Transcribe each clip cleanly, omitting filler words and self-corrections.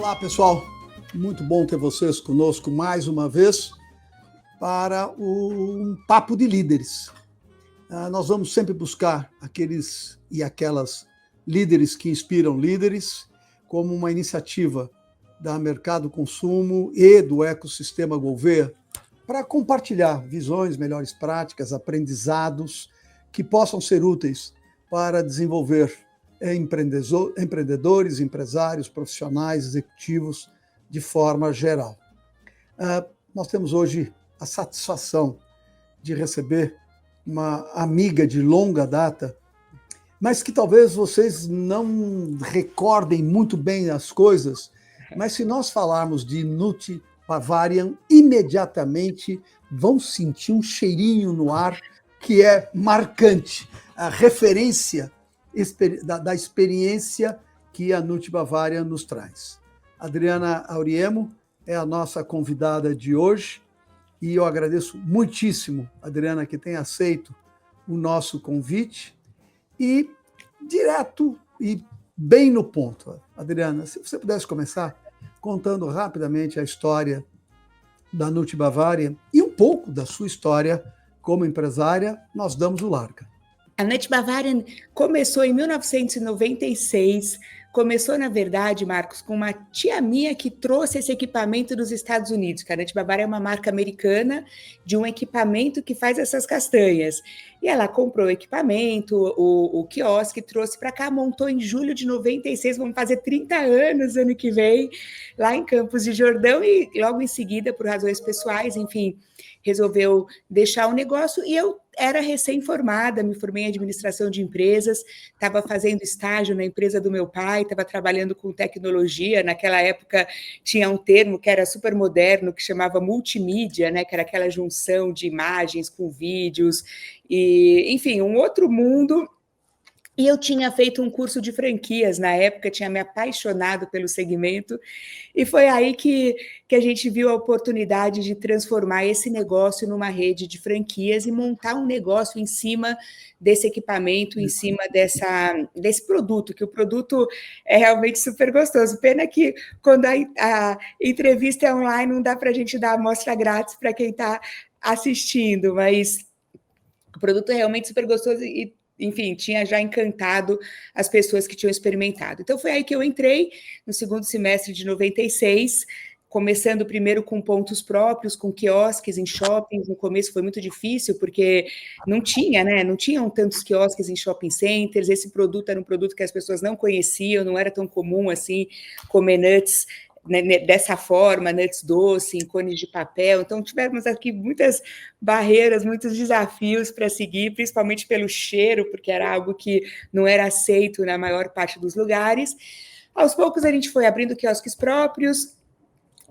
Olá, pessoal. Muito bom ter vocês conosco mais uma vez para um Papo de Líderes. Nós vamos sempre buscar aqueles e aquelas líderes que inspiram líderes, como uma iniciativa da Mercado Consumo e do ecossistema Gouveia, para compartilhar visões, melhores práticas, aprendizados que possam ser úteis para desenvolver empreendedores, empresários, profissionais, executivos, de forma geral. Nós temos hoje a satisfação de receber uma amiga de longa data, mas que talvez vocês não recordem muito bem as coisas, mas se nós falarmos de Nut Bavarian, imediatamente vão sentir um cheirinho no ar que é marcante, a referência da experiência que a Nut Bavarian nos traz. Adriana Auriemo é a nossa convidada de hoje e eu agradeço muitíssimo, Adriana, que tenha aceito o nosso convite e direto e bem no ponto. Adriana, se você pudesse começar contando rapidamente a história da Nut Bavarian e um pouco da sua história como empresária, nós damos o larga. A Nut Bavarian começou em 1996. Começou, na verdade, Marcos, com uma tia minha que trouxe esse equipamento dos Estados Unidos, que a Nut Bavarian é uma marca americana de um equipamento que faz essas castanhas. E ela comprou o equipamento, o quiosque, trouxe para cá, montou em julho de 96, vamos fazer 30 anos ano que vem, lá em Campos de Jordão, e logo em seguida, por razões pessoais, enfim, resolveu deixar o negócio, e eu era recém-formada, me formei em administração de empresas, estava fazendo estágio na empresa do meu pai, estava trabalhando com tecnologia. Naquela época tinha um termo que era super moderno, que chamava multimídia, né, que era aquela junção de imagens com vídeos, e, enfim, um outro mundo. E eu tinha feito um curso de franquias na época, tinha me apaixonado pelo segmento, e foi aí que a gente viu a oportunidade de transformar esse negócio numa rede de franquias e montar um negócio em cima desse equipamento, em cima desse produto, que o produto é realmente super gostoso. Pena que quando a entrevista é online não dá para a gente dar amostra grátis para quem está assistindo, mas o produto é realmente super gostoso e, enfim, tinha já encantado as pessoas que tinham experimentado. Então, foi aí que eu entrei, no segundo semestre de 96, começando primeiro com pontos próprios, com quiosques em shoppings. No começo foi muito difícil, porque não tinha, né? Não tinham tantos quiosques em shopping centers. Esse produto era um produto que as pessoas não conheciam, não era tão comum assim comer nuts dessa forma, nuts doce, em cones de papel. Então, tivemos aqui muitas barreiras, muitos desafios para seguir, principalmente pelo cheiro, porque era algo que não era aceito na maior parte dos lugares. Aos poucos, a gente foi abrindo quiosques próprios,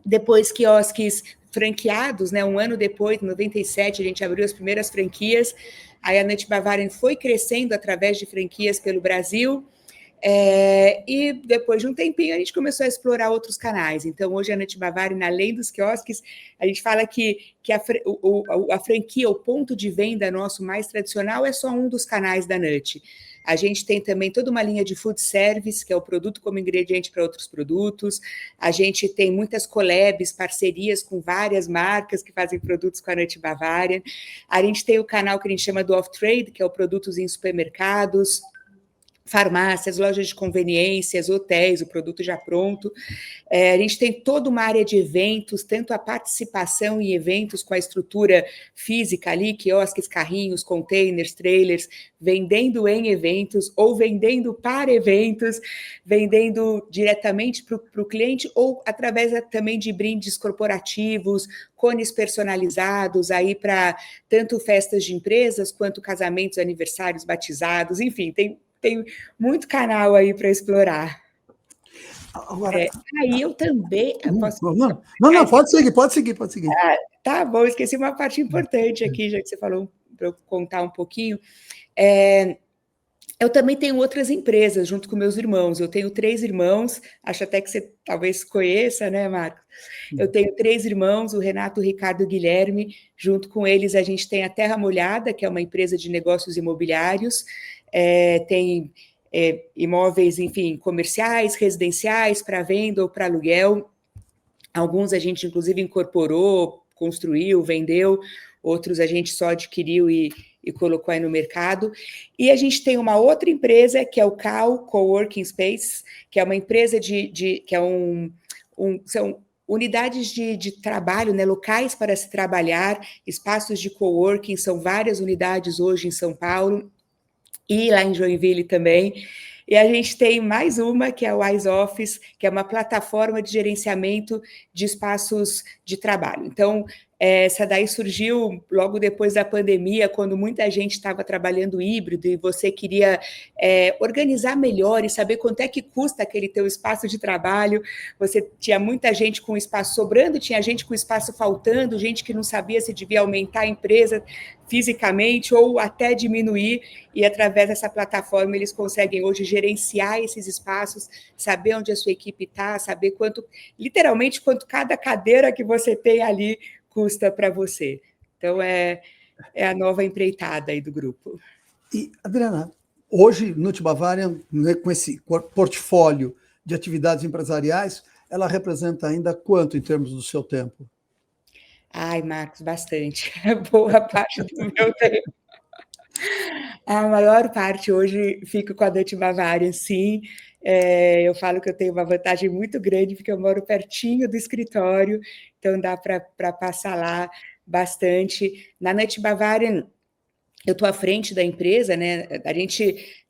depois quiosques franqueados, né? Um ano depois, em 97, a gente abriu as primeiras franquias. Aí a Nut Bavarian foi crescendo através de franquias pelo Brasil. E depois de um tempinho a gente começou a explorar outros canais. Então hoje a Nut Bavarian, além dos quiosques, a gente fala que a franquia, o ponto de venda nosso mais tradicional é só um dos canais da Nut. A gente tem também toda uma linha de food service, que é o produto como ingrediente para outros produtos. A gente tem muitas collabs, parcerias com várias marcas que fazem produtos com a Nut Bavarian. A gente tem o canal que a gente chama do off-trade, que é o produtos em supermercados, farmácias, lojas de conveniências, hotéis, o produto já pronto. A gente tem toda uma área de eventos, tanto a participação em eventos com a estrutura física ali, quiosques, carrinhos, containers, trailers, vendendo em eventos ou vendendo para eventos, vendendo diretamente para o cliente ou através também de brindes corporativos, cones personalizados aí para tanto festas de empresas quanto casamentos, aniversários, batizados, enfim, tem muito canal aí para explorar. Agora, aí eu também... Não, pode seguir. Tá bom, esqueci uma parte importante aqui, já que você falou para eu contar um pouquinho. Eu também tenho outras empresas junto com meus irmãos. Eu tenho 3 irmãos, acho até que você talvez conheça, né, Marcos? Eu tenho 3 irmãos, o Renato, o Ricardo e o Guilherme. Junto com eles, a gente tem a Terra Molhada, que é uma empresa de negócios imobiliários. Tem imóveis, enfim, comerciais, residenciais, para venda ou para aluguel. Alguns a gente, inclusive, incorporou, construiu, vendeu, outros a gente só adquiriu e colocou aí no mercado. E a gente tem uma outra empresa, que é o CAU, Coworking Space, que é uma empresa que são unidades de trabalho, né, locais para se trabalhar, espaços de coworking, são várias unidades hoje em São Paulo, e lá em Joinville também. E a gente tem mais uma, que é o Wise Office, que é uma plataforma de gerenciamento de espaços de trabalho. Então, essa daí surgiu logo depois da pandemia, quando muita gente estava trabalhando híbrido e você queria organizar melhor e saber quanto é que custa aquele teu espaço de trabalho. Você tinha muita gente com espaço sobrando, tinha gente com espaço faltando, gente que não sabia se devia aumentar a empresa fisicamente ou até diminuir, e através dessa plataforma eles conseguem hoje gerenciar esses espaços, saber onde a sua equipe está, saber literalmente quanto cada cadeira que você tem ali custa para você. Então, é a nova empreitada aí do grupo. E, Adriana, hoje, Nut Bavarian, né, com esse portfólio de atividades empresariais, ela representa ainda quanto em termos do seu tempo? Ai, Marcos, bastante. Boa parte do meu tempo. A maior parte hoje fico com a Nut Bavarian, sim. Eu falo que eu tenho uma vantagem muito grande, porque eu moro pertinho do escritório, então dá para passar lá bastante. Na Nut Bavarian, eu estou à frente da empresa, né?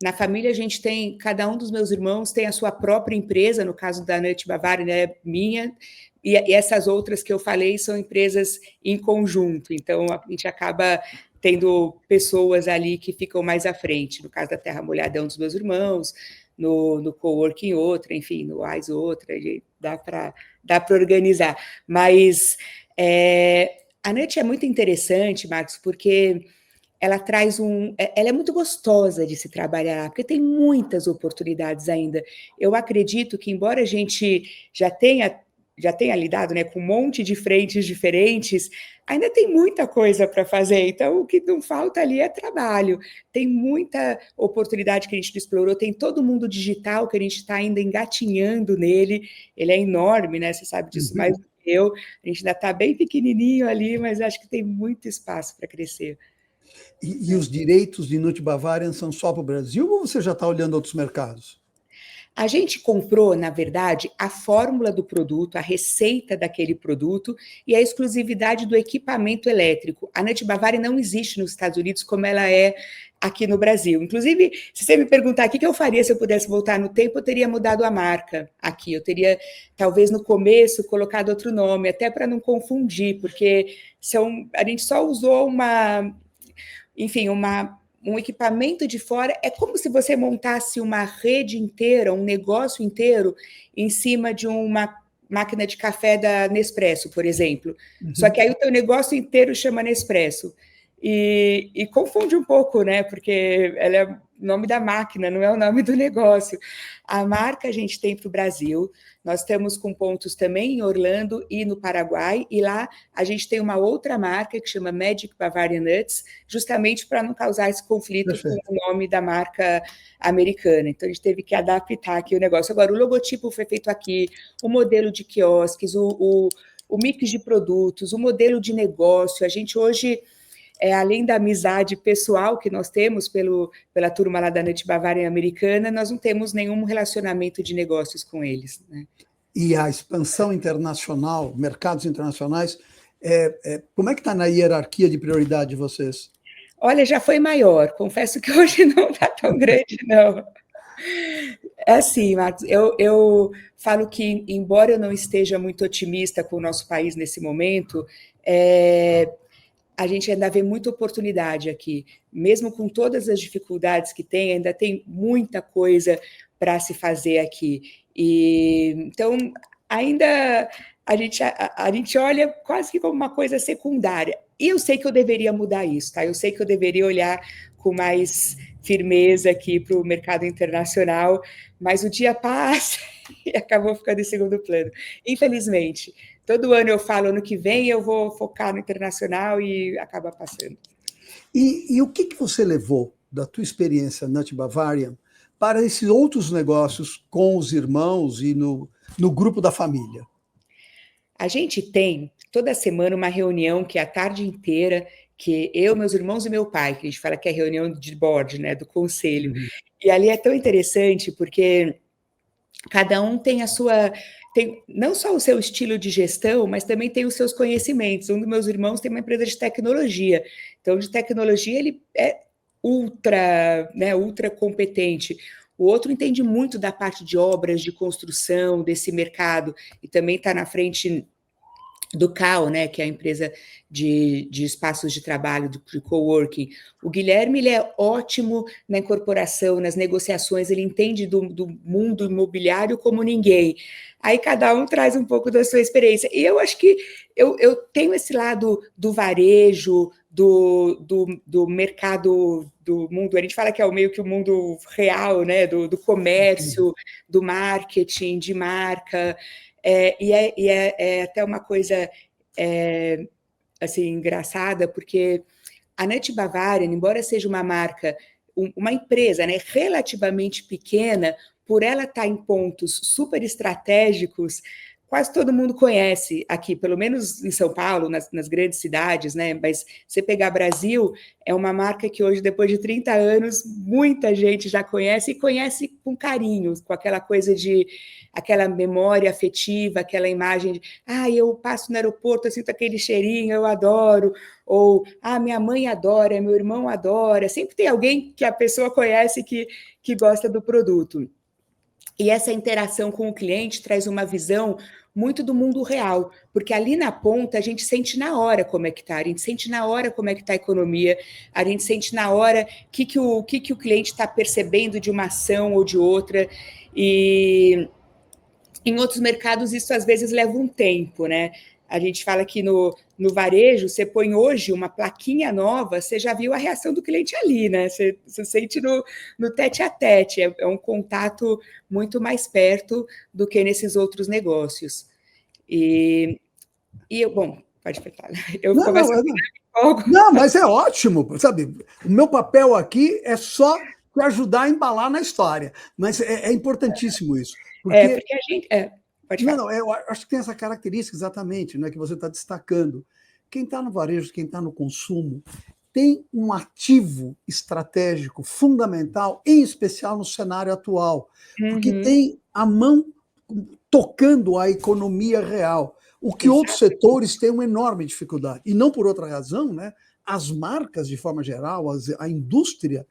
Na família, a gente tem, cada um dos meus irmãos tem a sua própria empresa, no caso da Nut Bavarian, né, minha, e essas outras que eu falei são empresas em conjunto, então a gente acaba tendo pessoas ali que ficam mais à frente. No caso da Terra Molhada é um dos meus irmãos, no Coworking outra, enfim, no Wise outra, dá para organizar. Mas a Nut é muito interessante, Marcos, porque ela ela é muito gostosa de se trabalhar, porque tem muitas oportunidades ainda. Eu acredito que, embora a gente já tenha lidado, né, com um monte de frentes diferentes, ainda tem muita coisa para fazer. Então, o que não falta ali é trabalho. Tem muita oportunidade que a gente não explorou, tem todo mundo digital que a gente está ainda engatinhando nele. Ele é enorme, né? Você sabe disso mais do que eu. A gente ainda está bem pequenininho ali, mas acho que tem muito espaço para crescer. E os direitos de Nut Bavarian são só para o Brasil ou você já está olhando outros mercados? A gente comprou, na verdade, a fórmula do produto, a receita daquele produto e a exclusividade do equipamento elétrico. A Nut Bavarian não existe nos Estados Unidos como ela é aqui no Brasil. Inclusive, se você me perguntar o que eu faria se eu pudesse voltar no tempo, eu teria mudado a marca aqui. Eu teria, talvez, no começo, colocado outro nome, até para não confundir, porque a gente só usou um equipamento de fora. É como se você montasse uma rede inteira, um negócio inteiro, em cima de uma máquina de café da Nespresso, por exemplo. Só que aí o teu negócio inteiro chama Nespresso. E confunde um pouco, né? Porque ela é o nome da máquina, não é o nome do negócio. A marca a gente tem para o Brasil, nós estamos com pontos também em Orlando e no Paraguai, e lá a gente tem uma outra marca que chama Magic Bavarian Nuts, justamente para não causar esse conflito Perfeito. Com o nome da marca americana. Então a gente teve que adaptar aqui o negócio. Agora, o logotipo foi feito aqui, o modelo de quiosques, o mix de produtos, o modelo de negócio. A gente hoje, além da amizade pessoal que nós temos pela turma lá da Nut Bavarian americana, nós não temos nenhum relacionamento de negócios com eles, né? E a expansão internacional, mercados internacionais, como é que está na hierarquia de prioridade de vocês? Olha, já foi maior. Confesso que hoje não está tão grande, não. É assim, Marcos, eu falo que, embora eu não esteja muito otimista com o nosso país nesse momento, a gente ainda vê muita oportunidade aqui. Mesmo com todas as dificuldades que tem, ainda tem muita coisa para se fazer aqui. Então, ainda a gente olha quase que como uma coisa secundária. E eu sei que eu deveria mudar isso, tá? Eu sei que eu deveria olhar com mais firmeza aqui para o mercado internacional, mas o dia passa e acabou ficando em segundo plano. Infelizmente. Todo ano eu falo, ano que vem eu vou focar no internacional e acaba passando. E o que você levou da tua experiência Nut Bavarian para esses outros negócios com os irmãos e no grupo da família? A gente tem toda semana uma reunião que é a tarde inteira, que eu, meus irmãos e meu pai, que a gente fala que é reunião de board, né, do conselho. Uhum. E ali é tão interessante porque cada um tem a sua, tem não só o seu estilo de gestão, mas também tem os seus conhecimentos. Um dos meus irmãos tem uma empresa de tecnologia, então de tecnologia ele é ultra, né, ultra competente. O outro entende muito da parte de obras, de construção, desse mercado, e também está na frente do CAO, né, que é a empresa de espaços de trabalho, de coworking. O Guilherme ele é ótimo na incorporação, nas negociações, ele entende do mundo imobiliário como ninguém. Aí cada um traz um pouco da sua experiência. E eu acho que eu tenho esse lado do varejo, do mercado, do mundo, a gente fala que é meio que o mundo real, né, do comércio, do marketing, de marca. É até uma coisa assim, engraçada, porque a Nut Bavarian, embora seja uma marca, uma empresa, né, relativamente pequena, por ela estar em pontos super estratégicos, quase todo mundo conhece aqui, pelo menos em São Paulo, nas grandes cidades, né? Mas você pegar Brasil, é uma marca que hoje, depois de 30 anos, muita gente já conhece e conhece com carinho, com aquela coisa de aquela memória afetiva, aquela imagem de eu passo no aeroporto, eu sinto aquele cheirinho, eu adoro, ou minha mãe adora, meu irmão adora, sempre tem alguém que a pessoa conhece que gosta do produto. E essa interação com o cliente traz uma visão muito do mundo real, porque ali na ponta a gente sente na hora como é que está, a gente sente na hora como é que está a economia, a gente sente na hora o que o cliente está percebendo de uma ação ou de outra, e em outros mercados isso às vezes leva um tempo, né? A gente fala que no varejo, você põe hoje uma plaquinha nova, você já viu a reação do cliente ali, né? Você sente no tete-a-tete, é um contato muito mais perto do que nesses outros negócios. Bom, pode falar. Eu Não, começo não, mas é ótimo, sabe? O meu papel aqui é só te ajudar a embalar na história, mas é importantíssimo isso, porque porque a gente... pode falar. não, eu acho que tem essa característica exatamente, né, que você está destacando. Quem está no varejo, quem está no consumo, tem um ativo estratégico fundamental, em especial no cenário atual, porque tem a mão tocando a economia real, o que outros setores têm uma enorme dificuldade. E não por outra razão, né? As marcas, de forma geral, a indústria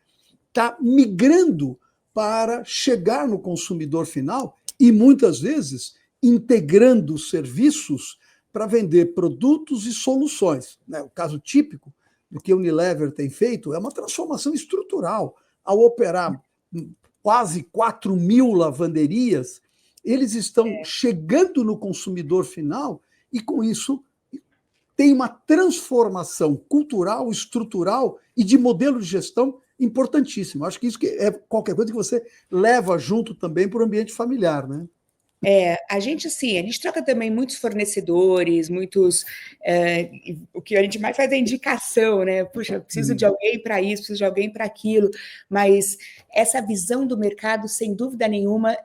está migrando para chegar no consumidor final e, muitas vezes, integrando serviços para vender produtos e soluções. O caso típico do que a Unilever tem feito é uma transformação estrutural. Ao operar quase 4.000 lavanderias, eles estão chegando no consumidor final e, com isso, tem uma transformação cultural, estrutural e de modelo de gestão importantíssimo. Acho que isso é qualquer coisa que você leva junto também para o ambiente familiar, né? A gente troca também muitos fornecedores, o que a gente mais faz é indicação, né? Puxa, preciso de alguém para isso, preciso de alguém para aquilo, mas essa visão do mercado, sem dúvida nenhuma,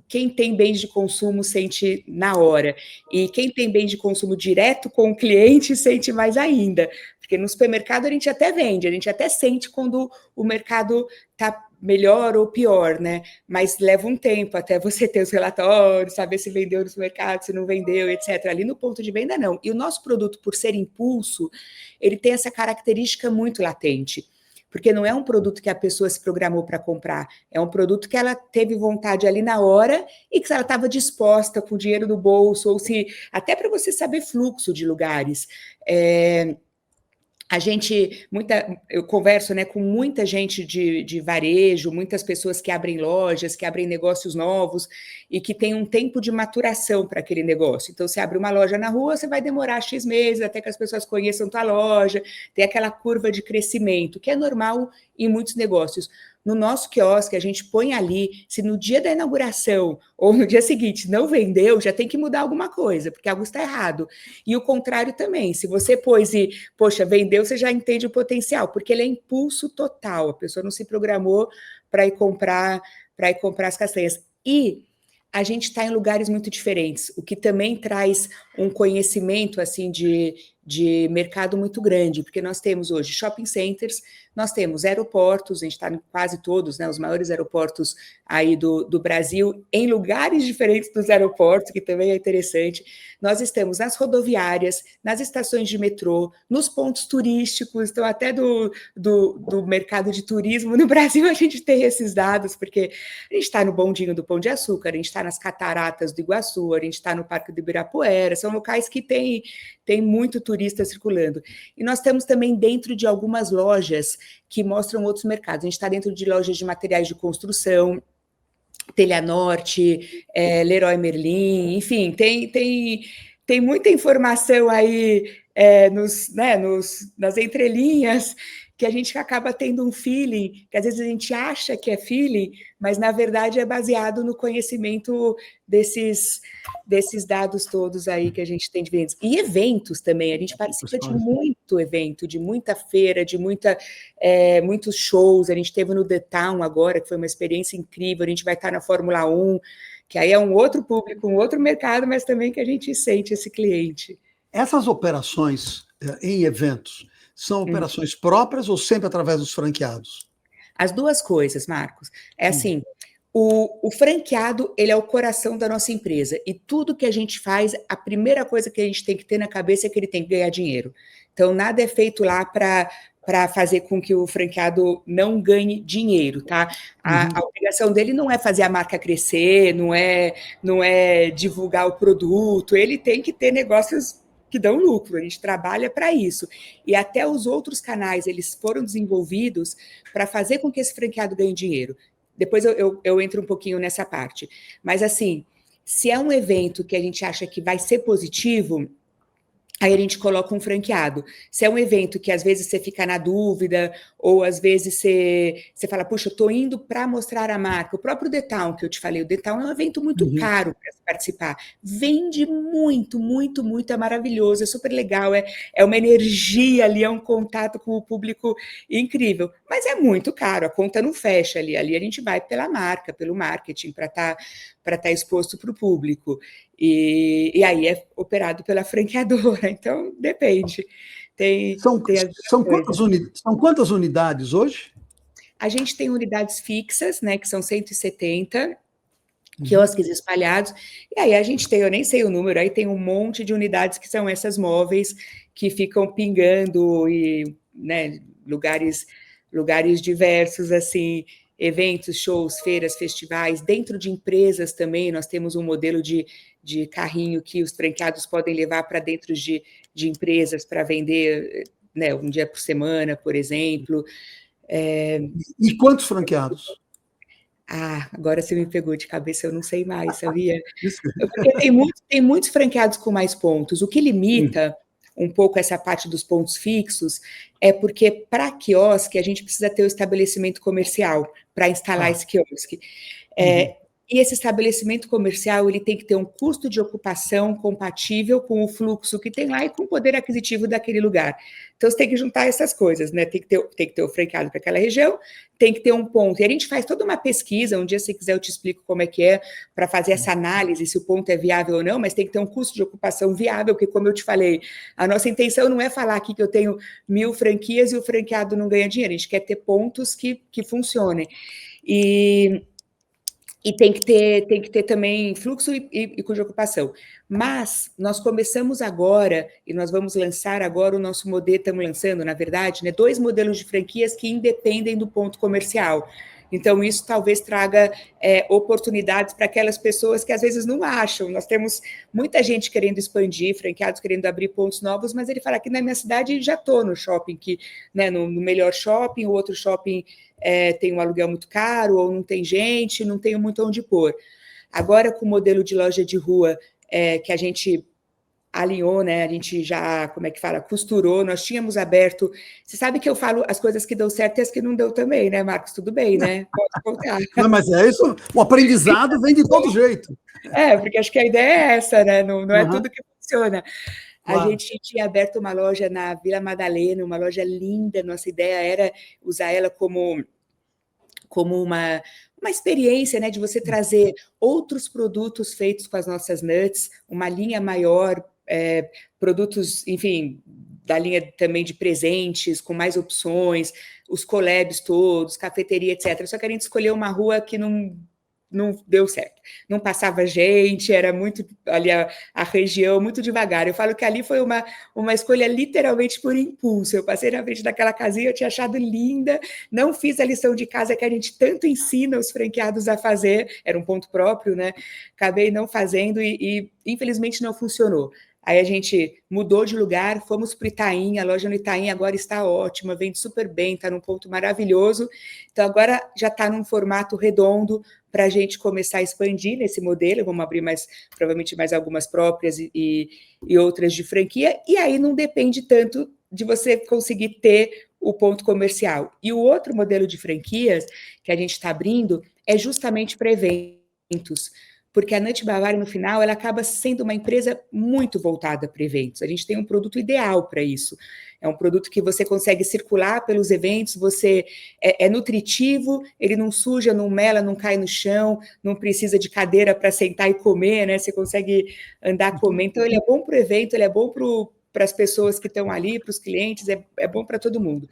quem tem bens de consumo sente na hora, e quem tem bens de consumo direto com o cliente sente mais ainda, porque no supermercado a gente até vende, a gente até sente quando o mercado está melhor ou pior, né? Mas leva um tempo até você ter os relatórios, saber se vendeu no supermercado, se não vendeu, etc. Ali no ponto de venda, não. E o nosso produto, por ser impulso, ele tem essa característica muito latente, porque não é um produto que a pessoa se programou para comprar, é um produto que ela teve vontade ali na hora e que ela estava disposta com o dinheiro do bolso, ou se até para você saber fluxo de lugares. Eu converso, né, com muita gente de varejo, muitas pessoas que abrem lojas, que abrem negócios novos e que tem um tempo de maturação para aquele negócio. Então, você abre uma loja na rua, você vai demorar X meses até que as pessoas conheçam tua loja, tem aquela curva de crescimento, que é normal em muitos negócios. no nosso quiosque, a gente põe ali, se no dia da inauguração ou no dia seguinte não vendeu, já tem que mudar alguma coisa, porque algo está errado. E o contrário também, se você pôs e, poxa, vendeu, você já entende o potencial, porque ele é impulso total, a pessoa não se programou para ir comprar as castanhas. E a gente está em lugares muito diferentes, o que também traz um conhecimento assim de mercado muito grande, porque nós temos hoje shopping centers, nós temos aeroportos, a gente está em quase todos, né, os maiores aeroportos aí do Brasil, em lugares diferentes dos aeroportos, que também é interessante. Nós estamos nas rodoviárias, nas estações de metrô, nos pontos turísticos, então até do mercado de turismo no Brasil a gente tem esses dados, porque a gente está no bondinho do Pão de Açúcar, a gente está nas cataratas do Iguaçu, a gente está no Parque do Ibirapuera, são locais que tem muito turista circulando. E nós estamos também dentro de algumas lojas que mostram outros mercados. A gente está dentro de lojas de materiais de construção, Telha Norte, Leroy Merlin, enfim, tem muita informação aí nas entrelinhas que a gente acaba tendo um feeling, que às vezes a gente acha que é feeling, mas na verdade é baseado no conhecimento desses dados todos aí que a gente tem de vendas. E eventos também, a gente participa de muito evento, de muita feira, de muitos shows, a gente esteve no The Town agora, que foi uma experiência incrível, a gente vai estar na Fórmula 1, que aí é um outro público, um outro mercado, mas também que a gente sente esse cliente. Essas operações em eventos são operações próprias ou sempre através dos franqueados? As duas coisas, Marcos. É assim, o franqueado, ele é o coração da nossa empresa. E tudo que a gente faz, a primeira coisa que a gente tem que ter na cabeça é que ele tem que ganhar dinheiro. Então, nada é feito lá para fazer com que o franqueado não ganhe dinheiro, tá? A obrigação dele não é fazer a marca crescer, não é divulgar o produto, ele tem que ter negócios que dão lucro, a gente trabalha para isso. E até os outros canais, eles foram desenvolvidos para fazer com que esse franqueado ganhe dinheiro. Depois eu entro um pouquinho nessa parte. Mas, assim, se é um evento que a gente acha que vai ser positivo, aí a gente coloca um franqueado. Se é um evento que às vezes você fica na dúvida, ou às vezes você fala, puxa, eu estou indo para mostrar a marca. O próprio The Town, que eu te falei, o The Town é um evento muito caro para participar. Vende muito, muito, muito, é maravilhoso, é super legal, é uma energia ali, é um contato com o público incrível. Mas é muito caro, a conta não fecha ali. Ali a gente vai pela marca, pelo marketing, para estar exposto para o público. E aí é operado pela franqueadora, então depende. São quantas unidades hoje? A gente tem unidades fixas, né, que são 170 quiosques espalhados, e aí a gente tem, eu nem sei o número, aí tem um monte de unidades que são essas móveis que ficam pingando e, né, lugares diversos, assim, eventos, shows, feiras, festivais, dentro de empresas também, nós temos um modelo de carrinho que os franqueados podem levar para dentro de empresas para vender, né, um dia por semana, por exemplo. E quantos franqueados? Agora você me pegou de cabeça, eu não sei mais, sabia? Porque tem muitos franqueados com mais pontos. O que limita um pouco essa parte dos pontos fixos é porque para quiosque a gente precisa ter o estabelecimento comercial para instalar esse quiosque. E esse estabelecimento comercial ele tem que ter um custo de ocupação compatível com o fluxo que tem lá e com o poder aquisitivo daquele lugar. Então, você tem que juntar essas coisas, né? Tem que ter o franqueado para aquela região, tem que ter um ponto. E a gente faz toda uma pesquisa, um dia, se quiser, eu te explico como é que é, para fazer essa análise, se o ponto é viável ou não, mas tem que ter um custo de ocupação viável, porque, como eu te falei, a nossa intenção não é falar aqui que eu tenho 1000 franquias e o franqueado não ganha dinheiro, a gente quer ter pontos que funcionem. E tem que ter também fluxo e custo de ocupação. Mas nós começamos agora, e nós vamos lançar agora o nosso modelo, estamos lançando, na verdade, né, 2 modelos de franquias que independem do ponto comercial. Então, isso talvez traga oportunidades para aquelas pessoas que às vezes não acham. Nós temos muita gente querendo expandir, franqueados querendo abrir pontos novos, mas ele fala que na minha cidade já estou no shopping, que, né, no melhor shopping, o outro shopping tem um aluguel muito caro, ou não tem gente, não tenho muito onde pôr. Agora, com o modelo de loja de rua, que a gente alinhou, né? A gente já, como é que fala, costurou, nós tínhamos aberto. Você sabe que eu falo as coisas que dão certo e as que não deu também, né, Marcos? Tudo bem, né? Pode contar. Não, mas é isso, o aprendizado vem de todo jeito. Porque acho que a ideia é essa, né? Não é tudo que funciona. A Claro. gente tinha aberto uma loja na Vila Madalena, uma loja linda. Nossa ideia era usar ela como uma experiência, né, de você trazer outros produtos feitos com as nossas nuts, uma linha maior, produtos, enfim, da linha também de presentes, com mais opções, os collabs todos, cafeteria, etc. Só que a gente escolheu uma rua que não deu certo. Não passava gente, era muito ali a região, muito devagar. Eu falo que ali foi uma escolha literalmente por impulso. Eu passei na frente daquela casinha, eu tinha achado linda, não fiz a lição de casa que a gente tanto ensina os franqueados a fazer, era um ponto próprio, né? Acabei não fazendo e infelizmente não funcionou. Aí a gente mudou de lugar, fomos para o Itaim, a loja no Itaim agora está ótima, vende super bem, está num ponto maravilhoso. Então agora já está num formato redondo, para a gente começar a expandir nesse modelo, vamos abrir provavelmente mais algumas próprias e outras de franquia, e aí não depende tanto de você conseguir ter o ponto comercial. E o outro modelo de franquias que a gente está abrindo é justamente para eventos, porque a Nut Bavária, no final, ela acaba sendo uma empresa muito voltada para eventos. A gente tem um produto ideal para isso. É um produto que você consegue circular pelos eventos, você é nutritivo, ele não suja, não mela, não cai no chão, não precisa de cadeira para sentar e comer, né? Você consegue andar comendo. Então, ele é bom para o evento, ele é bom para as pessoas que estão ali, para os clientes, é bom para todo mundo.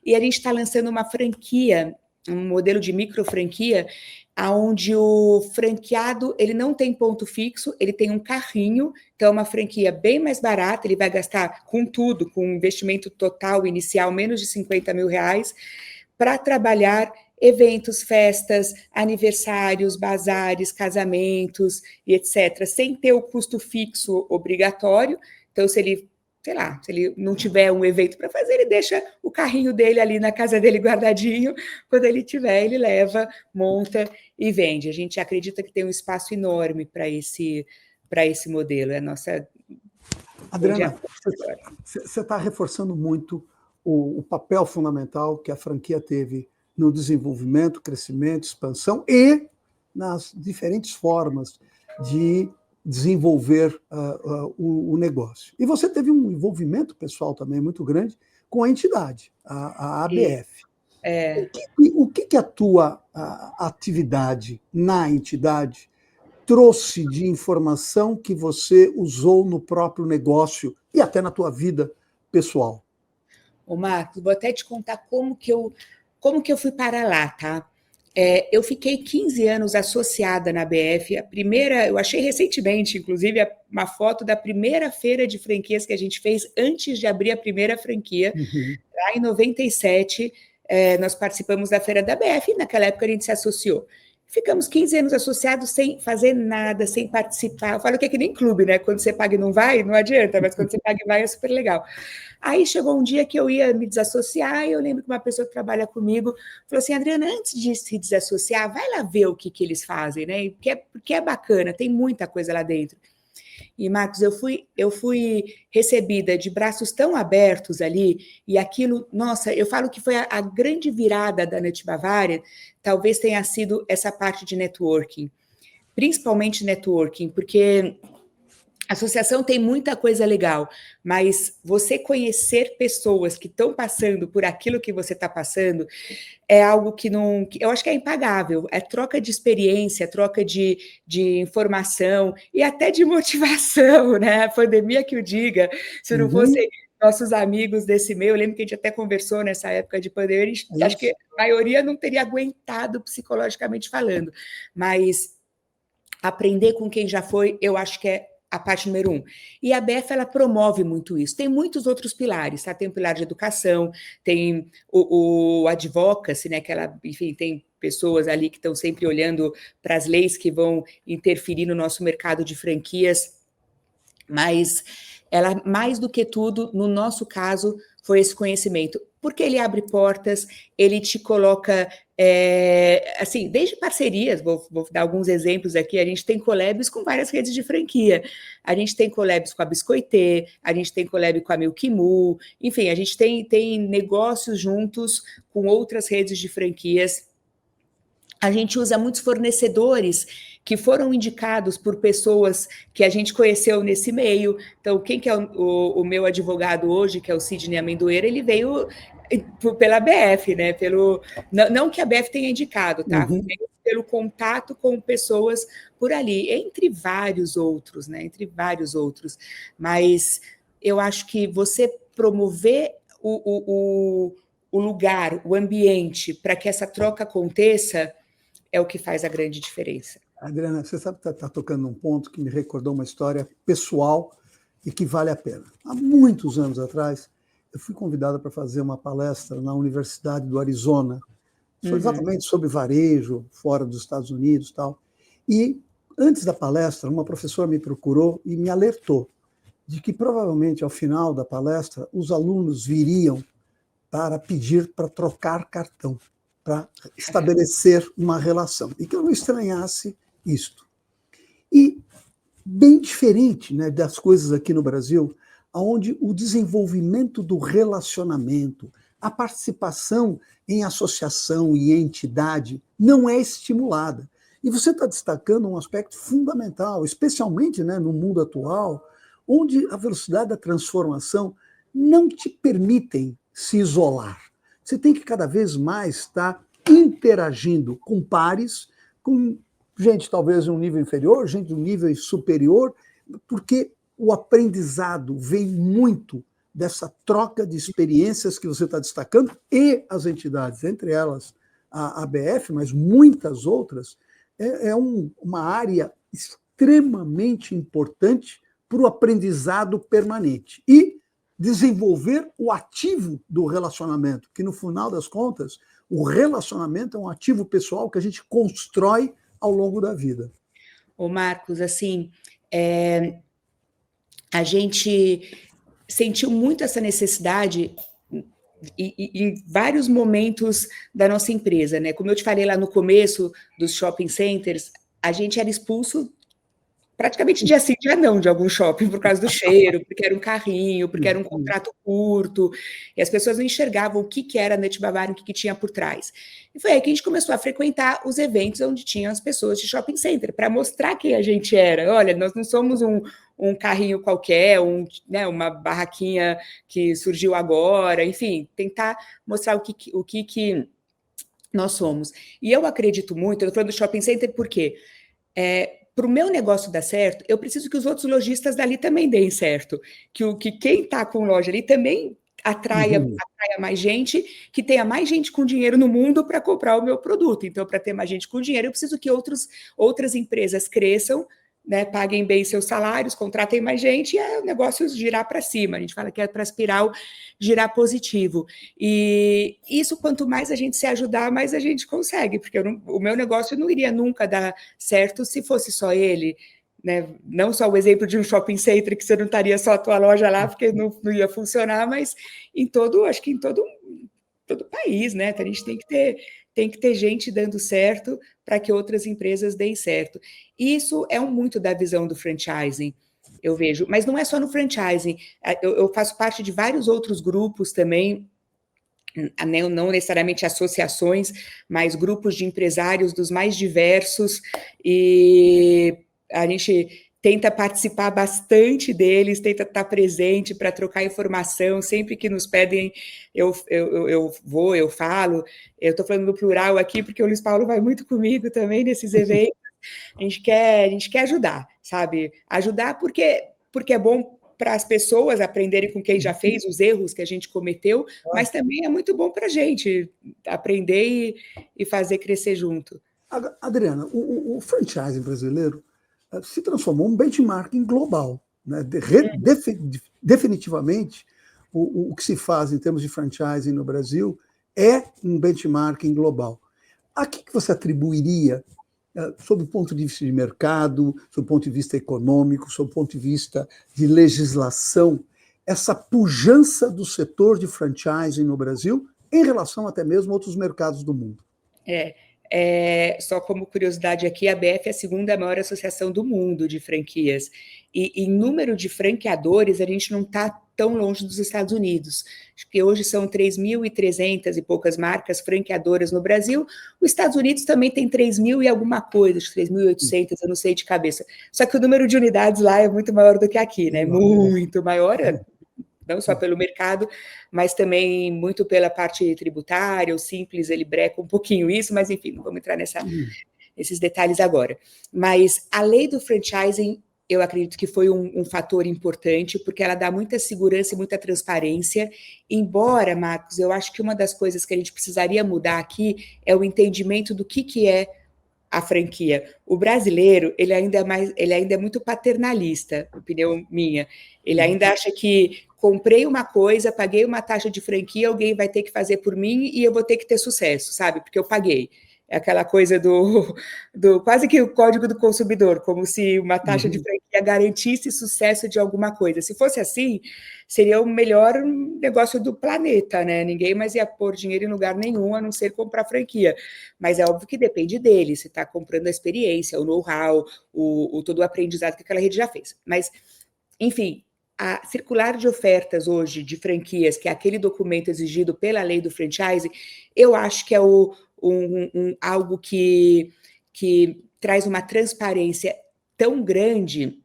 E a gente está lançando uma franquia, um modelo de micro franquia, onde o franqueado ele não tem ponto fixo, ele tem um carrinho, então é uma franquia bem mais barata, ele vai gastar com tudo, com um investimento total inicial, menos de 50 mil reais, para trabalhar eventos, festas, aniversários, bazares, casamentos e etc., sem ter o custo fixo obrigatório. Então, se ele não tiver um evento para fazer, ele deixa o carrinho dele ali na casa dele guardadinho, quando ele tiver, ele leva, monta e vende. A gente acredita que tem um espaço enorme para esse modelo, é a nossa... Adriana, você está reforçando muito o papel fundamental que a franquia teve no desenvolvimento, crescimento, expansão e nas diferentes formas de desenvolver o negócio. E você teve um envolvimento pessoal também muito grande com a entidade, a ABF. O que a tua atividade na entidade trouxe de informação que você usou no próprio negócio e até na tua vida pessoal? Ô, Marcos, vou até te contar como que eu fui para lá, tá? Eu fiquei 15 anos associada na BF. A primeira, eu achei recentemente, inclusive, uma foto da primeira feira de franquias que a gente fez antes de abrir a primeira franquia. Lá em 97, nós participamos da feira da BF e naquela época a gente se associou. Ficamos 15 anos associados sem fazer nada, sem participar. Eu falo que é que nem clube, né? Quando você paga e não vai, não adianta, mas quando você paga e vai é super legal. Aí chegou um dia que eu ia me desassociar e eu lembro que uma pessoa que trabalha comigo falou assim, Adriana, antes de se desassociar, vai lá ver o que eles fazem, né? Porque é bacana, tem muita coisa lá dentro. E, Marcos, eu fui recebida de braços tão abertos ali, e aquilo, nossa, eu falo que foi a grande virada da Nut Bavária, talvez tenha sido essa parte de networking, principalmente networking, porque a associação tem muita coisa legal, mas você conhecer pessoas que estão passando por aquilo que você está passando é algo que eu acho que é impagável. É troca de experiência, troca de informação e até de motivação, né? A pandemia que o diga, se não fosse nossos amigos desse meio, eu lembro que a gente até conversou nessa época de pandemia, acho que a maioria não teria aguentado psicologicamente falando, mas aprender com quem já foi, eu acho que é a parte número 1. E a BF, ela promove muito isso. Tem muitos outros pilares, tá? Tem o pilar de educação, tem o advocacy, né? Que ela, enfim, tem pessoas ali que estão sempre olhando para as leis que vão interferir no nosso mercado de franquias, mas ela, mais do que tudo, no nosso caso, foi esse conhecimento, porque ele abre portas, ele te coloca Assim, desde parcerias, vou dar alguns exemplos aqui, a gente tem collabs com várias redes de franquia, a gente tem collabs com a Biscoitê, a gente tem collab com a Milk Moo, enfim, a gente tem negócios juntos com outras redes de franquias. A gente usa muitos fornecedores que foram indicados por pessoas que a gente conheceu nesse meio. Então, quem que é o meu advogado hoje, que é o Sidney Amendoeira, ele veio pela BF, né? Não que a BF tenha indicado, tá? Uhum. Pelo contato com pessoas por ali, entre vários outros, né? Entre vários outros. Mas eu acho que você promover o lugar, o ambiente, para que essa troca aconteça, é o que faz a grande diferença. Adriana, você sabe que está tocando num ponto que me recordou uma história pessoal e que vale a pena. Há muitos anos atrás, eu fui convidada para fazer uma palestra na Universidade do Arizona, exatamente sobre varejo, fora dos Estados Unidos e tal. E, antes da palestra, uma professora me procurou e me alertou de que, provavelmente, ao final da palestra, os alunos viriam para pedir para trocar cartão, para estabelecer uma relação, e que eu não estranhasse isto. E, bem diferente, né, das coisas aqui no Brasil, onde o desenvolvimento do relacionamento, a participação em associação e entidade não é estimulada. E você está destacando um aspecto fundamental, especialmente, né, no mundo atual, onde a velocidade da transformação não te permitem se isolar. Você tem que cada vez mais estar interagindo com pares, com gente talvez de um nível inferior, gente de um nível superior, porque o aprendizado vem muito dessa troca de experiências que você está destacando, e as entidades, entre elas a ABF, mas muitas outras, uma área extremamente importante para o aprendizado permanente. E desenvolver o ativo do relacionamento, que no final das contas, o relacionamento é um ativo pessoal que a gente constrói ao longo da vida. Ô Marcos, assim, a gente sentiu muito essa necessidade em vários momentos da nossa empresa, né? Como eu te falei lá no começo dos shopping centers, a gente era expulso praticamente dia sim, dia não, de algum shopping, por causa do cheiro, porque era um carrinho, porque era um contrato curto, e as pessoas não enxergavam o que era Nut Bavaria, o que tinha por trás. E foi aí que a gente começou a frequentar os eventos onde tinham as pessoas de shopping center, para mostrar quem a gente era. Olha, nós não somos um carrinho qualquer, né, uma barraquinha que surgiu agora, enfim, tentar mostrar o que nós somos. E eu acredito muito, eu estou falando do shopping center porque para o meu negócio dar certo, eu preciso que os outros lojistas dali também deem certo. Que quem está com loja ali também atraia mais gente, que tenha mais gente com dinheiro no mundo para comprar o meu produto. Então, para ter mais gente com dinheiro, eu preciso que outras empresas cresçam, né, paguem bem seus salários, contratem mais gente, e o negócio girar para cima. A gente fala que é para a espiral girar positivo. E isso, quanto mais a gente se ajudar, mais a gente consegue, porque o meu negócio não iria nunca dar certo se fosse só ele, né? Não só o exemplo de um shopping center, que você não estaria só a tua loja lá, porque não ia funcionar, mas acho que em todo país, né? A gente tem que ter gente dando certo para que outras empresas deem certo. Isso é muito da visão do franchising, eu vejo. Mas não é só no franchising. Eu faço parte de vários outros grupos também, não necessariamente associações, mas grupos de empresários dos mais diversos, e a gente tenta participar bastante deles, tenta estar presente para trocar informação, sempre que nos pedem, eu falo, eu estou falando no plural aqui, porque o Luiz Paulo vai muito comigo também nesses eventos, a gente quer ajudar, sabe? Ajudar porque é bom para as pessoas aprenderem com quem já fez os erros que a gente cometeu, mas também é muito bom para a gente aprender e fazer crescer junto. Adriana, o franchising brasileiro se transformou em um benchmarking global. Né? Definitivamente, o que se faz em termos de franchising no Brasil é um benchmarking global. A que você atribuiria, sob o ponto de vista de mercado, sob o ponto de vista econômico, sob o ponto de vista de legislação, essa pujança do setor de franchising no Brasil em relação até mesmo a outros mercados do mundo? Só como curiosidade aqui, a BF é a segunda maior associação do mundo de franquias. E em número de franqueadores, a gente não está tão longe dos Estados Unidos. Acho que hoje são 3.300 e poucas marcas franqueadoras no Brasil. Os Estados Unidos também tem 3.000 e alguma coisa, acho que 3.800, eu não sei de cabeça. Só que o número de unidades lá é muito maior do que aqui, né? Muito maior, não só pelo mercado, mas também muito pela parte tributária. O Simples, ele breca um pouquinho isso, mas enfim, não vamos entrar nesses detalhes agora. Mas a lei do franchising, eu acredito que foi um fator importante, porque ela dá muita segurança e muita transparência, embora, Marcos, eu acho que uma das coisas que a gente precisaria mudar aqui é o entendimento do que é a franquia. O brasileiro, ele ainda é muito paternalista, opinião minha. Ele ainda acha que comprei uma coisa, paguei uma taxa de franquia, alguém vai ter que fazer por mim e eu vou ter que ter sucesso, sabe? Porque eu paguei. É aquela coisa do quase que o código do consumidor, como se uma taxa de franquia garantisse sucesso de alguma coisa. Se fosse assim, seria o melhor negócio do planeta, né? Ninguém mais ia pôr dinheiro em lugar nenhum, a não ser comprar franquia. Mas é óbvio que depende dele, se está comprando a experiência, o know-how, todo o aprendizado que aquela rede já fez. Mas, enfim, a circular de ofertas hoje de franquias, que é aquele documento exigido pela lei do franchise, eu acho que é algo que traz uma transparência tão grande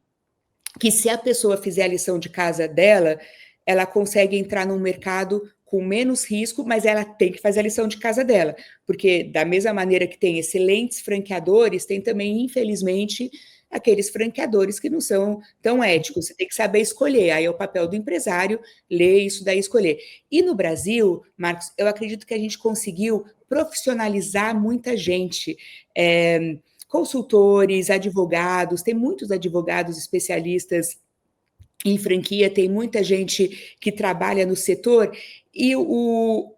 que, se a pessoa fizer a lição de casa dela, ela consegue entrar num mercado com menos risco, mas ela tem que fazer a lição de casa dela, porque da mesma maneira que tem excelentes franqueadores, tem também, infelizmente, aqueles franqueadores que não são tão éticos. Você tem que saber escolher, aí é o papel do empresário ler isso daí, escolher. E no Brasil, Marcos, eu acredito que a gente conseguiu profissionalizar muita gente, consultores, advogados, tem muitos advogados especialistas em franquia, tem muita gente que trabalha no setor, e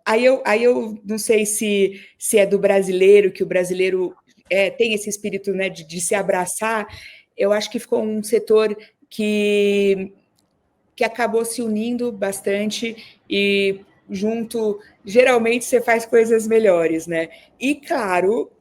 aí eu não sei se é do brasileiro, que o brasileiro tem esse espírito, né, de se abraçar. Eu acho que ficou um setor que acabou se unindo bastante e junto, geralmente você faz coisas melhores, né? E claro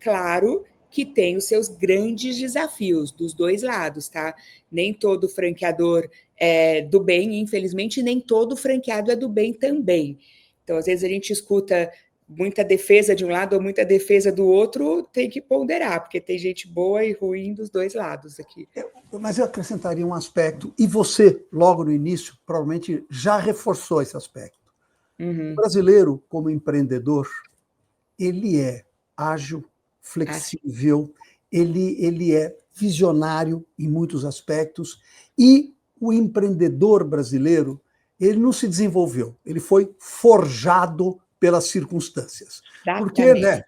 que tem os seus grandes desafios dos dois lados, tá? Nem todo franqueador é do bem, infelizmente, nem todo franqueado é do bem também. Então, às vezes a gente escuta muita defesa de um lado ou muita defesa do outro, tem que ponderar, porque tem gente boa e ruim dos dois lados aqui. Mas eu acrescentaria um aspecto, e você, logo no início, provavelmente já reforçou esse aspecto. O brasileiro, como empreendedor, ele é ágil, flexível, ele é visionário em muitos aspectos, e o empreendedor brasileiro, ele não se desenvolveu, ele foi forjado pelas circunstâncias. Porque, né,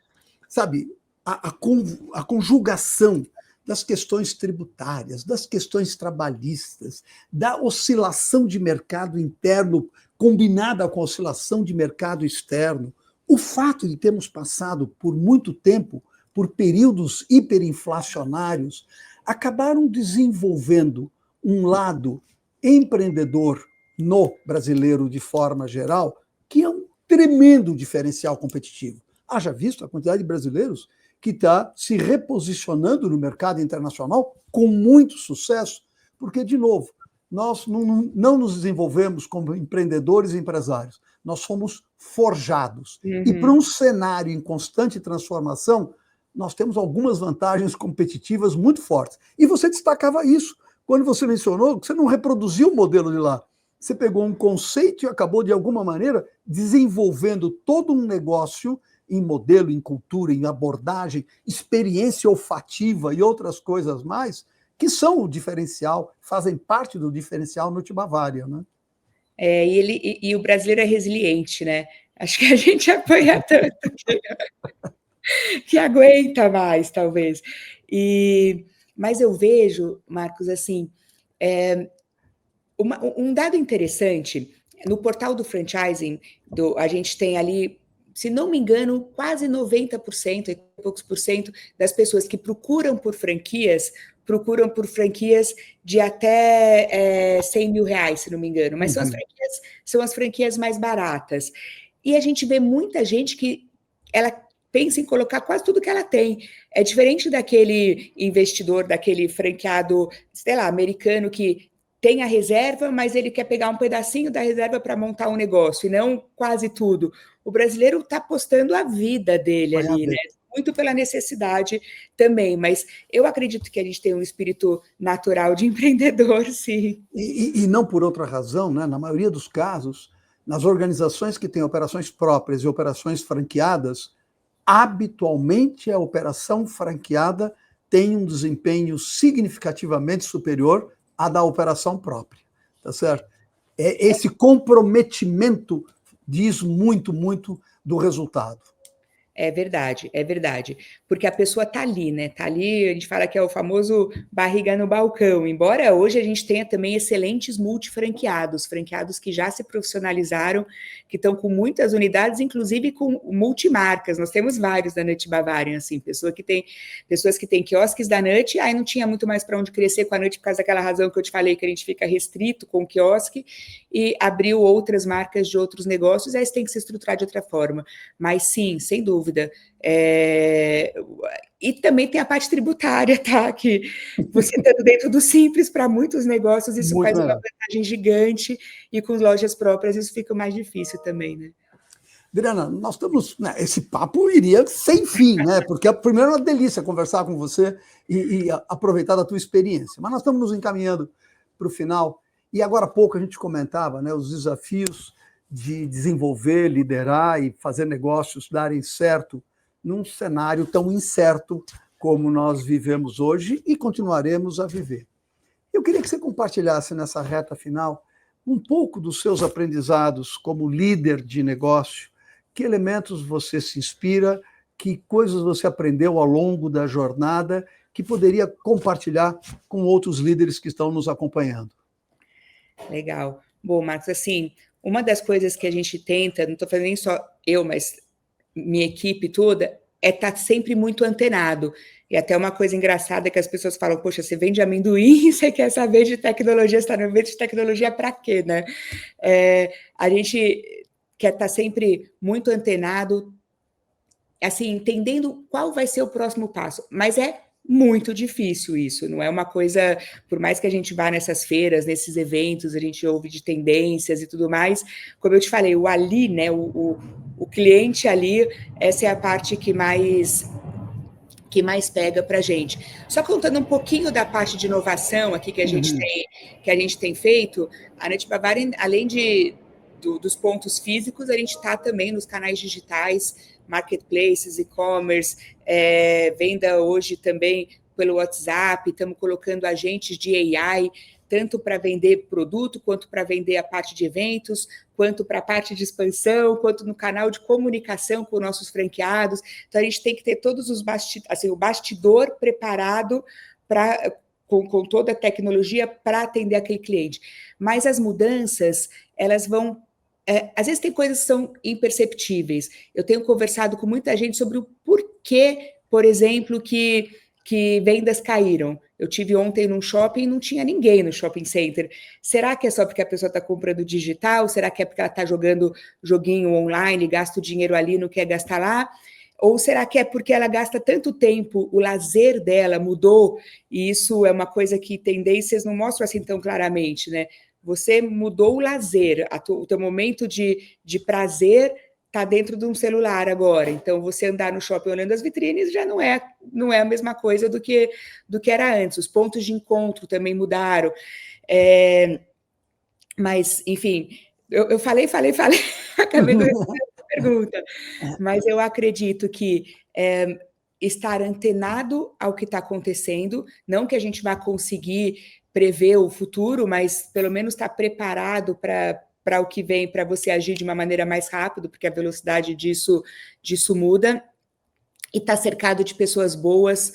sabe, a conjugação das questões tributárias, das questões trabalhistas, da oscilação de mercado interno combinada com a oscilação de mercado externo, o fato de termos passado por muito tempo por períodos hiperinflacionários, acabaram desenvolvendo um lado empreendedor no brasileiro de forma geral, que é um tremendo diferencial competitivo. Haja visto a quantidade de brasileiros que está se reposicionando no mercado internacional com muito sucesso, porque, de novo, nós não nos desenvolvemos como empreendedores e empresários, nós fomos forjados. E para um cenário em constante transformação, nós temos algumas vantagens competitivas muito fortes. E você destacava isso quando você mencionou que você não reproduziu o modelo de lá. Você pegou um conceito e acabou, de alguma maneira, desenvolvendo todo um negócio em modelo, em cultura, em abordagem, experiência olfativa e outras coisas mais, que são o diferencial, fazem parte do diferencial Nutri-Bavária, né? E o brasileiro é resiliente, né? Acho que a gente apanha tanto que aguenta mais, talvez. Mas eu vejo, Marcos, assim, um dado interessante, no portal do franchising, a gente tem ali, se não me engano, quase 90%, e poucos por cento das pessoas que procuram por franquias de até R$100 mil, se não me engano, mas são as franquias mais baratas. E a gente vê muita gente que ela pensa em colocar quase tudo que ela tem. É diferente daquele investidor, daquele franqueado, sei lá, americano que tem a reserva, mas ele quer pegar um pedacinho da reserva para montar um negócio, e não quase tudo. O brasileiro está apostando a vida dele ali, né? Muito pela necessidade também, mas eu acredito que a gente tem um espírito natural de empreendedor, sim. E não por outra razão, né? Na maioria dos casos, nas organizações que têm operações próprias e operações franqueadas, habitualmente a operação franqueada tem um desempenho significativamente superior à da operação própria, tá certo? Esse comprometimento diz muito, muito do resultado. É verdade. Porque a pessoa tá ali, né? Tá ali, a gente fala que é o famoso barriga no balcão. Embora hoje a gente tenha também excelentes multifranqueados, franqueados que já se profissionalizaram, que estão com muitas unidades, inclusive com multimarcas. Nós temos vários da Nut Bavarian, assim, pessoas que têm quiosques da Nut, aí não tinha muito mais para onde crescer com a Nut por causa daquela razão que eu te falei, que a gente fica restrito com o quiosque, e abriu outras marcas de outros negócios, aí você tem que se estruturar de outra forma. Mas sim, sem dúvida. E também tem a parte tributária, tá? Que você estando dentro do Simples para muitos negócios, isso Muito faz uma melhor. vantagem gigante, e com lojas próprias isso fica mais difícil também, né? Adriana, nós estamos. Né, esse papo iria sem fim, né? Porque primeiro é uma delícia conversar com você e aproveitar da tua experiência. Mas nós estamos nos encaminhando para o final. E agora há pouco a gente comentava, né, os desafios de desenvolver, liderar e fazer negócios darem certo num cenário tão incerto como nós vivemos hoje e continuaremos a viver. Eu queria que você compartilhasse nessa reta final um pouco dos seus aprendizados como líder de negócio, que elementos você se inspira, que coisas você aprendeu ao longo da jornada que poderia compartilhar com outros líderes que estão nos acompanhando. Legal. Bom, Marcos, assim, uma das coisas que a gente tenta, não estou falando nem só eu, mas minha equipe toda, é estar sempre muito antenado. E até uma coisa engraçada que as pessoas falam, poxa, você vende amendoim e você quer saber de tecnologia, você está no evento de tecnologia para quê, né? A gente quer estar sempre muito antenado, assim, entendendo qual vai ser o próximo passo. Mas é muito difícil isso, não é uma coisa, por mais que a gente vá nessas feiras, nesses eventos, a gente ouve de tendências e tudo mais, como eu te falei, o ali, né, o cliente ali, essa é a parte que mais pega para a gente. Só contando um pouquinho da parte de inovação aqui que a gente tem feito, a Nut Bavarian, além dos pontos físicos, a gente está também nos canais digitais, marketplaces, e-commerce, venda hoje também pelo WhatsApp, estamos colocando agentes de AI, tanto para vender produto, quanto para vender a parte de eventos, quanto para a parte de expansão, quanto no canal de comunicação com nossos franqueados. Então, a gente tem que ter todos os o bastidor preparado com toda a tecnologia para atender aquele cliente. Mas as mudanças, elas vão... às vezes tem coisas que são imperceptíveis. Eu tenho conversado com muita gente sobre o porquê, por exemplo, que vendas caíram. Eu tive ontem num shopping e não tinha ninguém no shopping center. Será que é só porque a pessoa está comprando digital? Será que é porque ela está jogando joguinho online, gasta o dinheiro ali, não quer gastar lá? Ou será que é porque ela gasta tanto tempo, o lazer dela mudou? E isso é uma coisa que tendências não mostram assim tão claramente, né? Você mudou o lazer, o teu momento de prazer está dentro de um celular agora. Então, você andar no shopping olhando as vitrines já não é a mesma coisa do que era antes. Os pontos de encontro também mudaram. Mas, enfim, eu falei, acabei de responder a pergunta. Mas eu acredito que estar antenado ao que está acontecendo, não que a gente vá conseguir prever o futuro, mas pelo menos estar preparado para o que vem, para você agir de uma maneira mais rápida, porque a velocidade disso muda, e estar cercado de pessoas boas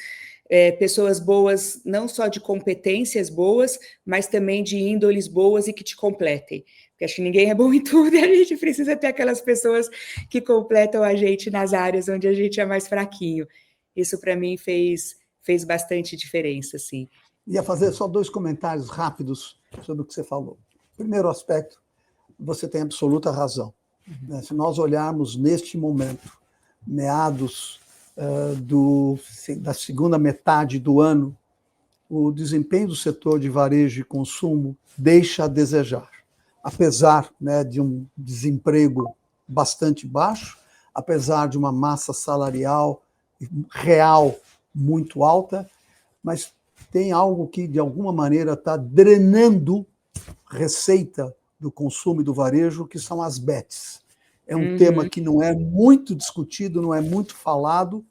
não só de competências boas, mas também de índoles boas e que te completem. Porque acho que ninguém é bom em tudo e a gente precisa ter aquelas pessoas que completam a gente nas áreas onde a gente é mais fraquinho. Isso, para mim, fez bastante diferença, assim. Ia fazer só 2 comentários rápidos sobre o que você falou. Primeiro aspecto, você tem absoluta razão. Se nós olharmos neste momento meados da segunda metade do ano, o desempenho do setor de varejo e consumo deixa a desejar. Apesar, né, de um desemprego bastante baixo, apesar de uma massa salarial real muito alta, mas tem algo que, de alguma maneira, está drenando receita do consumo e do varejo, que são as bets. É um tema que não é muito discutido, não é muito falado,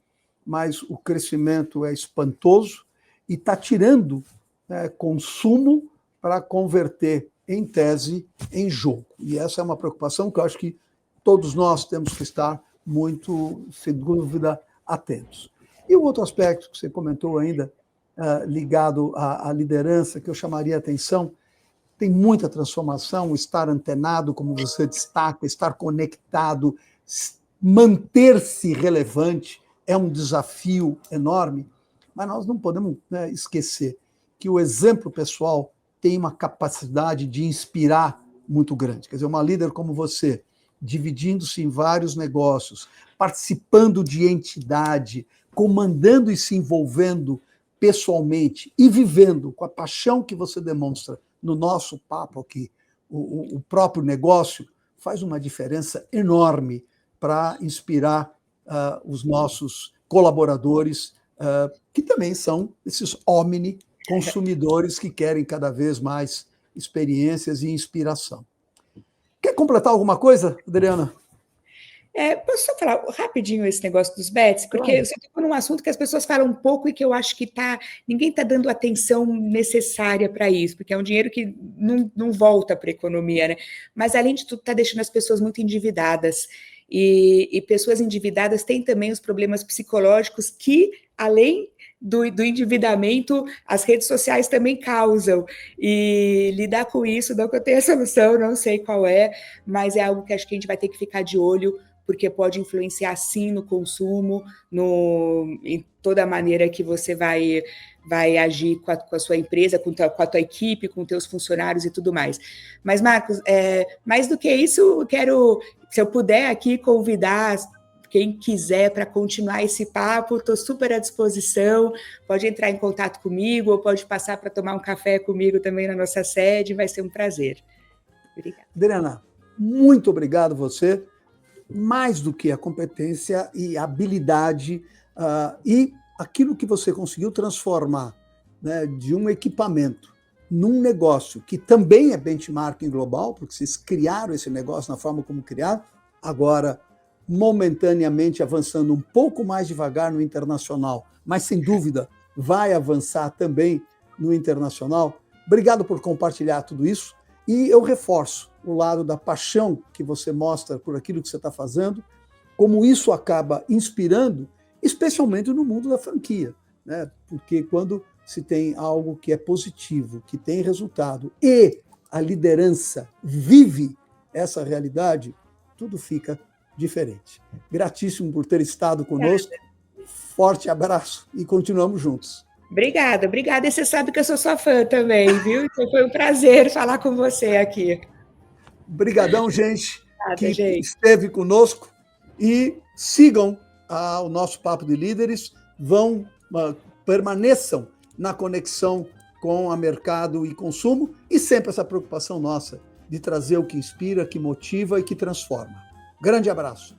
mas o crescimento é espantoso e está tirando, né, consumo para converter, em tese, em jogo. E essa é uma preocupação que eu acho que todos nós temos que estar muito, sem dúvida, atentos. E o outro aspecto que você comentou ainda, ligado à liderança, que eu chamaria a atenção, tem muita transformação, estar antenado, como você destaca, estar conectado, manter-se relevante é um desafio enorme, mas nós não podemos, né, esquecer que o exemplo pessoal tem uma capacidade de inspirar muito grande. Quer dizer, uma líder como você, dividindo-se em vários negócios, participando de entidade, comandando e se envolvendo pessoalmente e vivendo com a paixão que você demonstra no nosso papo aqui, o próprio negócio, faz uma diferença enorme para inspirar os nossos colaboradores, que também são esses omni-consumidores que querem cada vez mais experiências e inspiração. Quer completar alguma coisa, Adriana? Posso só falar rapidinho esse negócio dos bets? Porque Claro. você tocou num assunto que as pessoas falam um pouco e que eu acho que ninguém está dando atenção necessária para isso, porque é um dinheiro que não volta para a economia, né? Mas, além de tudo, está deixando as pessoas muito endividadas. E pessoas endividadas têm também os problemas psicológicos que, além do endividamento, as redes sociais também causam. E lidar com isso, não que eu tenha solução, não sei qual é, mas é algo que acho que a gente vai ter que ficar de olho, porque pode influenciar sim no consumo, em toda a maneira que você vai agir com a sua empresa, com a tua equipe, com teus funcionários e tudo mais. Mas, Marcos, mais do que isso, eu quero, se eu puder aqui, convidar quem quiser para continuar esse papo, estou super à disposição, pode entrar em contato comigo, ou pode passar para tomar um café comigo também na nossa sede, vai ser um prazer. Obrigada. Adriana, muito obrigado a você. Mais do que a competência e a habilidade, e aquilo que você conseguiu transformar, né, de um equipamento num negócio que também é benchmarking global, porque vocês criaram esse negócio na forma como criaram, agora momentaneamente avançando um pouco mais devagar no internacional, mas sem dúvida vai avançar também no internacional. Obrigado por compartilhar tudo isso. E eu reforço o lado da paixão que você mostra por aquilo que você está fazendo, como isso acaba inspirando, especialmente no mundo da franquia, né? Porque quando se tem algo que é positivo, que tem resultado, e a liderança vive essa realidade, tudo fica diferente. Gratíssimo por ter estado conosco, forte abraço e continuamos juntos. Obrigada. E você sabe que eu sou sua fã também, viu? Então foi um prazer falar com você aqui. Obrigadão, gente, que gente. esteve conosco, e sigam o nosso Papo de Líderes, permaneçam na conexão com o mercado e consumo, e sempre essa preocupação nossa de trazer o que inspira, que motiva e que transforma. Grande abraço.